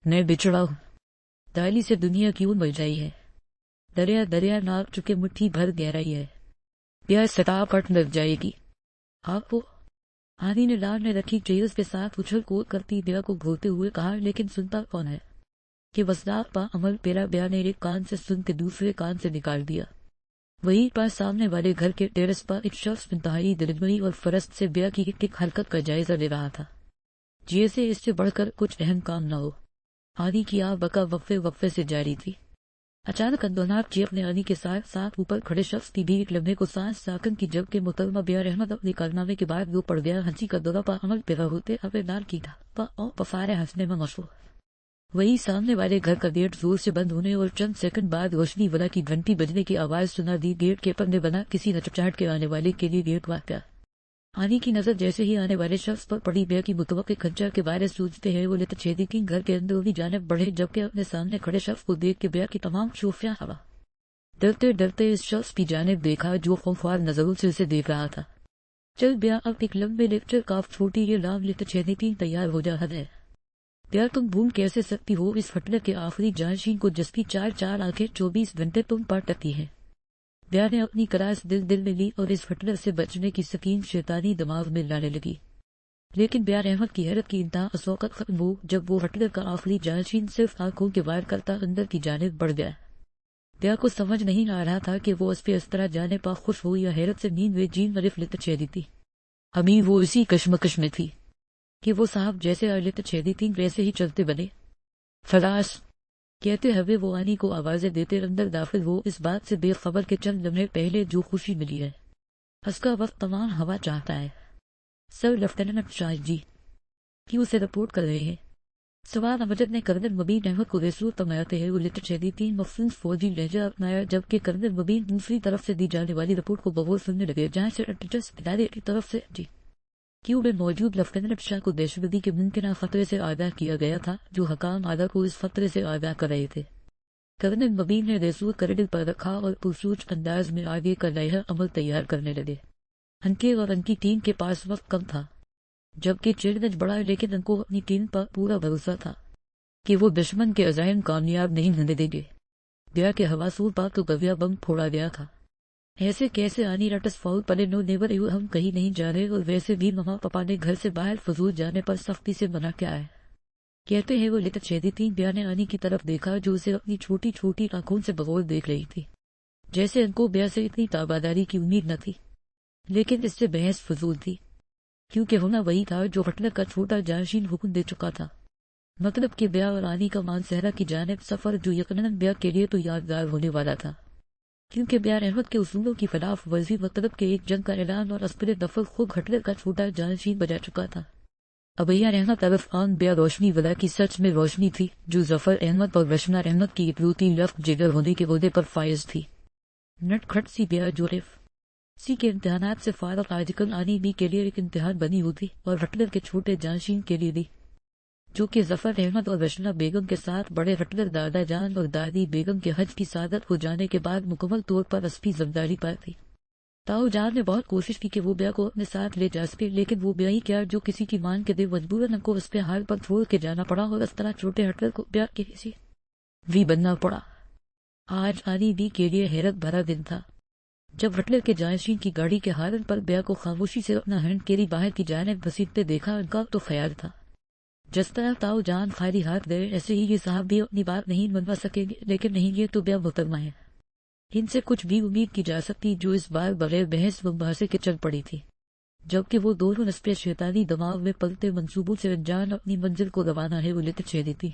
میں بچڑا ہوں، دالی سے دنیا کیوں مل جائی ہے، دریا دریا ناپ چکے مٹھی بھر گہرائی ہے، بیا ستا کٹ لگ جائے گی آپ وہ۔ آدھی نے لال نے رکھی چیز کے ساتھ اچھل کود کرتی بیا کو گھولتے ہوئے کہا، لیکن سنتا کون ہے؟ کہ وسداق پا عمل پیرا بیا نے ایک کان سے سن کے دوسرے کان سے نکال دیا۔ وہی پاس سامنے والے گھر کے ٹیرس پر ایک شخص انتہائی دلجمعی اور فرست سے بیا کی ایک حرکت کا جائزہ لے رہا تھا، جیسے اس سے بڑھ کر کچھ اہم کام نہ ہو۔ آدھی کی آ بکا وقفے وقفے سے جاری تھی۔ اچانک اندوناک جی اپنے آدھی کے ساتھ ساتھ اوپر کھڑے شخص کی بھی ایک لمحے کو سانس ساکن کی، جب کہ مکرمہ بیا رحمت اپنے کارنامے کے بعد وہ پڑ گیا ہنسی کا دورہ پا عمل پیرا ہوتے اب نال کی تھا پا او پفارے ہنسنے میں مشہور۔ وہی سامنے والے گھر کا گیٹ زور سے بند ہونے اور چند سیکنڈ بعد روشنی ولا کی گھنٹی بجنے کی آواز سنا دی۔ گیٹ کے پردے بنا کسی نچچاہٹ کے آنے والے کے لیے گیٹ واقع۔ آنی کی نظر جیسے ہی آنے والے شخص پر پڑی، بیا کی متوقع کھنچر کے بارے سوچتے ہیں وہ لت چھیدی کی گھر کے اندرونی جانب بڑھے، جبکہ اپنے سامنے کھڑے شخص کو دیکھ کے بیا کی تمام شوفیاں ہوا۔ ڈرتے ڈرتے اس شخص کی جانب دیکھا جو خوفوار نظروں سے اسے دیکھ رہا تھا۔ چل بیا، اب ایک لمبے لیکچر کاف چھوٹی یہ لام لت چھیدی تین تیار ہو جا ہے۔ بیا تم بھول کیسے سکتی ہو اس ہٹلر کے آخری جانشین کو جس کی چار چار آنکھیں 24 گھنٹے تم پر ٹکتی ہیں؟ بیا نے اپنی کراس دل میں لی اور اس ہٹلر سے بچنے کی سکین شیطانی دماغ میں لانے لگی۔ لیکن بیا رحمت کی حیرت کی انتہا اس وقت ختم ہو جب وہ ہٹلر کا آخری جانشین صرف آنکھوں کے وائر کرتا اندر کی جانب بڑھ گیا۔ بیا کو سمجھ نہیں آ رہا تھا کہ وہ اس پہ اس طرح جانے پا خوش ہو یا حیرت سے نیند میں جین مرف لت چھیدی تھی۔ ابھی وہ اسی کشمکش میں تھی کہ وہ صاحب جیسے لت چھیدی تھی ویسے ہی چلتے بنے۔ فلاس کہتے ہوئے وہ آنی کو آوازیں دیتے اندر داخل ہو، اس بات سے بے خبر کے چند لمحے پہلے جو خوشی ملی ہے اس کا وقت تمام ہوا چاہتا ہے۔ سر لیفٹیننٹ شاہ جی کیوں سے رپورٹ کر رہے ہیں؟ سوال امجد نے کرنل مبین احمد کو ریسور تماتے ہیں وہ لت چھیدی تین مخصوص فوجی لہجہ اپنایا، جبکہ کرنل مبین دوسری طرف سے دی جانے والی رپورٹ کو بغور سننے لگے، جہاں سے ٹیچرس ادارے کی طرف سے جی کیوں میں موجود لیفٹیننٹ شاہ کو دہشتگردی کے ممکنہ خطرے سے آگاہ کیا گیا تھا، جو حکام اعلیٰ کو اس خطرے سے آگاہ کر رہے تھے۔ کرنل مبین نے ریسور کرنل پر رکھا اور پرسوچ انداز میں آگے کا لائحہ عمل تیار کرنے لگے۔ ان کے اور ان کی ٹیم کے پاس وقت کم تھا، جبکہ چیلنج بڑا، لیکن ان کو اپنی ٹیم پر پورا بھروسہ تھا کہ وہ دشمن کے عزائم کامیاب نہیں ہونے دیں گے۔ بیا کے حواسوں پر تو گویا بم پھوڑا گیا تھا۔ ایسے کیسے آنی رٹس فاؤل پلے نو نیور ایو، ہم کہیں نہیں جا رہے، اور ویسے بھی مما پپا نے گھر سے باہر فضول جانے پر سختی سے منع کیا ہے۔ کہتے ہیں وہ لت چھیدی تھی۔ بیا نے آنی کی طرف دیکھا جو اسے اپنی چھوٹی چھوٹی آنکھوں سے بغور دیکھ رہی تھی، جیسے ان کو بیا سے اتنی تاباداری کی امید نہ تھی، لیکن اس سے بحث فضول تھی، کیونکہ ہونا وہی تھا جو ہٹلر کا چھوٹا جانشین حکم دے چکا تھا، مطلب کہ بیا اور آنی کا مانسہرہ کی جانب سفر، جو یقیناً بیا کے لیے تو یادگار ہونے والا تھا، کیونکہ بیا احمد کے اصولوں کی خلاف ورزی مطلب کہ ایک جنگ کا اعلان اور اسپر دفل خود ہٹلر کا چھوٹا جانشین بجا چکا تھا۔ ابیا رحمت طرف آن بیا روشنی ولا کی سچ میں روشنی تھی، جو ظفر احمد اور رشنا احمد کی اکلوتی لفظ جگر ہونے کے عہدے پر فائز تھی۔ نٹ کھٹ سی بیا جو سی کے امتحانات سے فارغ آج کل آنی بی کے لیے ایک امتحان بنی ہوتی، اور ہٹلر کے چھوٹے جانشین کے لیے بھی، جو کہ ظفر احمد اور رشنا بیگم کے ساتھ بڑے ہٹلر دادا جان اور دادی بیگم کے حج کی سعادت ہو جانے کے بعد مکمل طور پر اسپی ذمہ پائی تھی۔ تاؤ جان نے بہت کوشش کی کہ وہ بیا کو اپنے ساتھ لے جا سکے، لیکن وہ بیا ہی کیا جو کسی کی مان کے دے، مجبوراً ان کو اس کے حال پر چھوڑ کے جانا پڑا، اور اس طرح چھوٹے ہٹلر کو بیا کے کسی بھی بننا پڑا۔ آج آنی بی کے لیے حیرت بھرا دن تھا، جب ہٹلر کے جانشین کی گاڑی کے ہارن پر بیا کو خاموشی سے اپنا ہینڈ کیری باہر کی جانب گھسیٹتے دیکھا۔ ان کا تو خیال تھا جس طرح تاؤ جان خالی ہاتھ گئے، ایسے ہی یہ صاحب بھی اپنی بات نہیں منوا سکیں گے، لیکن نہیں، یہ تو بیا محترمہ ہے، ان سے کچھ بھی امید کی جا سکتی، جو اس بار بغیر بحث و مباحثے کے چل پڑی تھی، جبکہ وہ دونوں نسبت شیطانی دماغ میں پلتے منصوبوں سے انجان اپنی منزل کو روانہ ہے وہ لت چھیدی تھی۔